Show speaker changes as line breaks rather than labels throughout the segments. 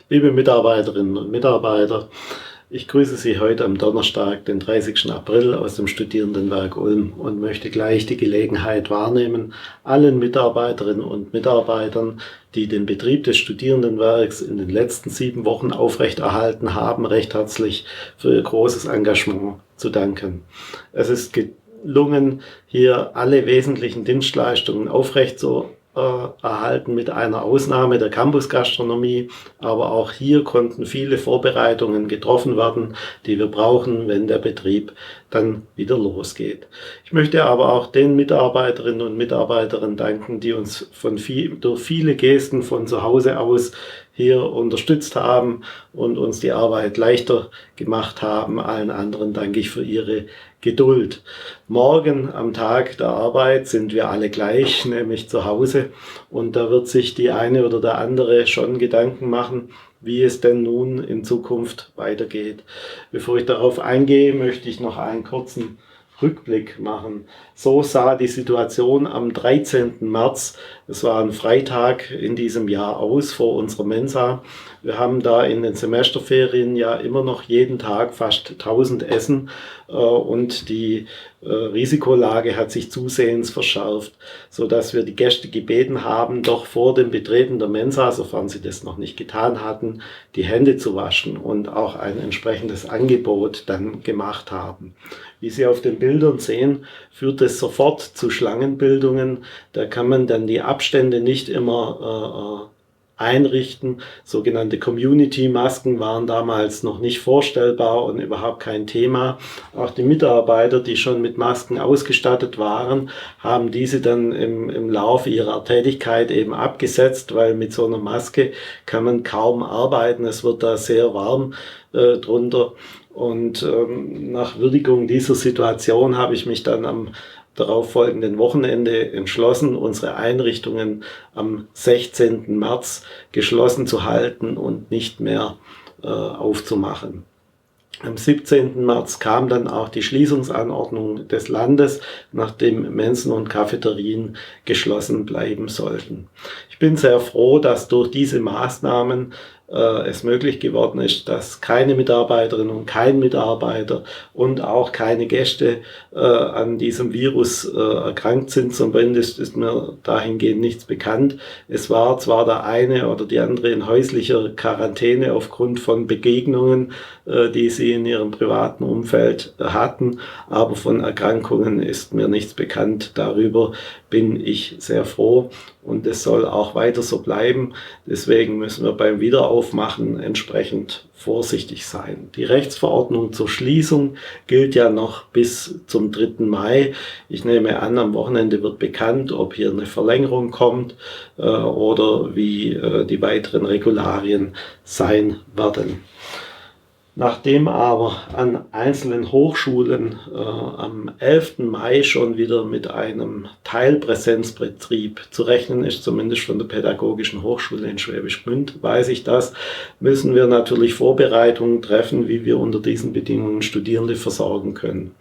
Liebe Mitarbeiterinnen und Mitarbeiter, ich grüße Sie heute am Donnerstag, den 30. April aus dem Studierendenwerk Ulm und möchte gleich die Gelegenheit wahrnehmen, allen Mitarbeiterinnen und Mitarbeitern, die den Betrieb des Studierendenwerks in den letzten 7 Wochen aufrechterhalten haben, recht herzlich für Ihr großes Engagement zu danken. Es ist gelungen, hier alle wesentlichen Dienstleistungen aufrechtzuerhalten, mit einer Ausnahme der Campusgastronomie, aber auch hier konnten viele Vorbereitungen getroffen werden, die wir brauchen, wenn der Betrieb dann wieder losgeht. Ich möchte aber auch den Mitarbeiterinnen und Mitarbeitern danken, die uns durch viele Gesten von zu Hause aus hier unterstützt haben und uns die Arbeit leichter gemacht haben. Allen anderen danke ich für Ihre Geduld. Morgen am Tag der Arbeit sind wir alle gleich, nämlich zu Hause. Und da wird sich die eine oder der andere schon Gedanken machen, wie es denn nun in Zukunft weitergeht. Bevor ich darauf eingehe, möchte ich noch einen kurzen Rückblick machen. So sah die Situation am 13. März, es war ein Freitag in diesem Jahr, aus vor unserer Mensa. Wir haben da in den Semesterferien ja immer noch jeden Tag fast 1000 Essen und die Risikolage hat sich zusehends verschärft, so dass wir die Gäste gebeten haben, doch vor dem Betreten der Mensa, sofern sie das noch nicht getan hatten, die Hände zu waschen und auch ein entsprechendes Angebot dann gemacht haben. Wie Sie auf den Bildern sehen, führt es sofort zu Schlangenbildungen. Da kann man dann die Abstände nicht immer einrichten. Sogenannte Community-Masken waren damals noch nicht vorstellbar und überhaupt kein Thema. Auch die Mitarbeiter, die schon mit Masken ausgestattet waren, haben diese dann im Laufe ihrer Tätigkeit eben abgesetzt, weil mit so einer Maske kann man kaum arbeiten. Es wird da sehr warm drunter. Und nach Würdigung dieser Situation habe ich mich dann am darauf folgenden Wochenende entschlossen, unsere Einrichtungen am 16. März geschlossen zu halten und nicht mehr aufzumachen. Am 17. März kam dann auch die Schließungsanordnung des Landes, nachdem Mensen und Cafeterien geschlossen bleiben sollten. Ich bin sehr froh, dass durch diese Maßnahmen es möglich geworden ist, dass keine Mitarbeiterin und kein Mitarbeiter und auch keine Gäste an diesem Virus erkrankt sind. Zumindest ist mir dahingehend nichts bekannt. Es war zwar der eine oder die andere in häuslicher Quarantäne aufgrund von Begegnungen, die sie in ihrem privaten Umfeld hatten, aber von Erkrankungen ist mir nichts bekannt. Darüber bin ich sehr froh und es soll auch weiter so bleiben. Deswegen müssen wir beim Wiederaufmachen entsprechend vorsichtig sein. Die Rechtsverordnung zur Schließung gilt ja noch bis zum 3. Mai. Ich nehme an, am Wochenende wird bekannt, ob hier eine Verlängerung kommt oder wie die weiteren Regularien sein werden. Nachdem aber an einzelnen Hochschulen am 11. Mai schon wieder mit einem Teilpräsenzbetrieb zu rechnen ist, zumindest von der Pädagogischen Hochschule in Schwäbisch Gmünd, weiß ich das, müssen wir natürlich Vorbereitungen treffen, wie wir unter diesen Bedingungen Studierende versorgen können.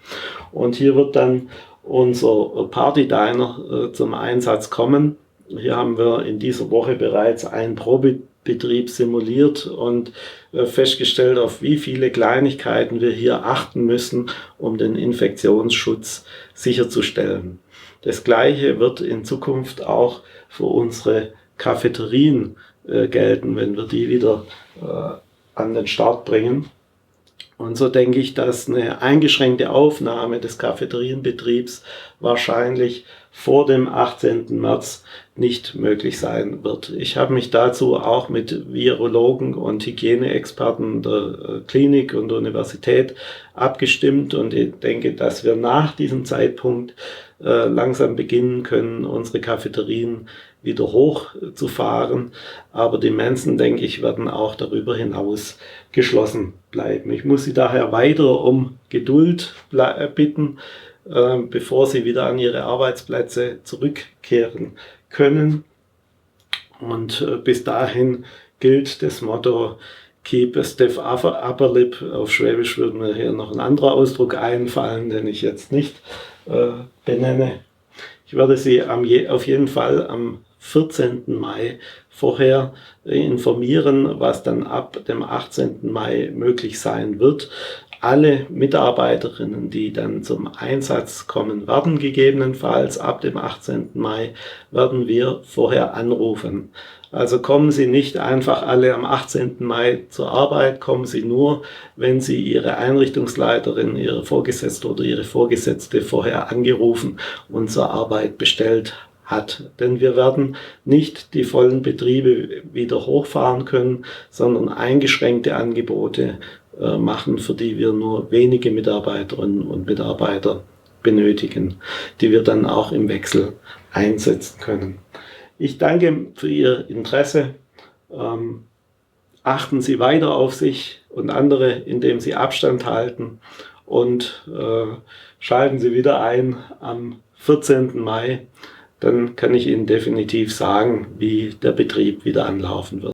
Und hier wird dann unser Party-Diner zum Einsatz kommen. Hier haben wir in dieser Woche bereits einen Probebetrieb simuliert und festgestellt, auf wie viele Kleinigkeiten wir hier achten müssen, um den Infektionsschutz sicherzustellen. Das Gleiche wird in Zukunft auch für unsere Cafeterien gelten, wenn wir die wieder an den Start bringen. Und so denke ich, dass eine eingeschränkte Aufnahme des Cafeterienbetriebs wahrscheinlich vor dem 18. März nicht möglich sein wird. Ich habe mich dazu auch mit Virologen und Hygieneexperten der Klinik und der Universität abgestimmt und ich denke, dass wir nach diesem Zeitpunkt langsam beginnen können, unsere Cafeterien wieder hochzufahren. Aber die Mensen, denke ich, werden auch darüber hinaus geschlossen bleiben. Ich muss Sie daher weiter um Geduld bitten, bevor Sie wieder an Ihre Arbeitsplätze zurückkehren können. Und bis dahin gilt das Motto Keep a stiff upper lip. Auf Schwäbisch würde mir hier noch ein anderer Ausdruck einfallen, den ich jetzt nicht benenne. Ich werde Sie auf jeden Fall am 14. Mai vorher informieren, was dann ab dem 18. Mai möglich sein wird. Alle Mitarbeiterinnen, die dann zum Einsatz kommen werden, gegebenenfalls ab dem 18. Mai, werden wir vorher anrufen. Also kommen Sie nicht einfach alle am 18. Mai zur Arbeit, kommen Sie nur, wenn Sie Ihre Einrichtungsleiterin, Ihre Vorgesetzte oder Ihre Vorgesetzte vorher angerufen und zur Arbeit bestellt hat. Denn wir werden nicht die vollen Betriebe wieder hochfahren können, sondern eingeschränkte Angebote machen, für die wir nur wenige Mitarbeiterinnen und Mitarbeiter benötigen, die wir dann auch im Wechsel einsetzen können. Ich danke für Ihr Interesse. Achten Sie weiter auf sich und andere, indem Sie Abstand halten, und schalten Sie wieder ein am 14. Mai. Dann kann ich Ihnen definitiv sagen, wie der Betrieb wieder anlaufen wird.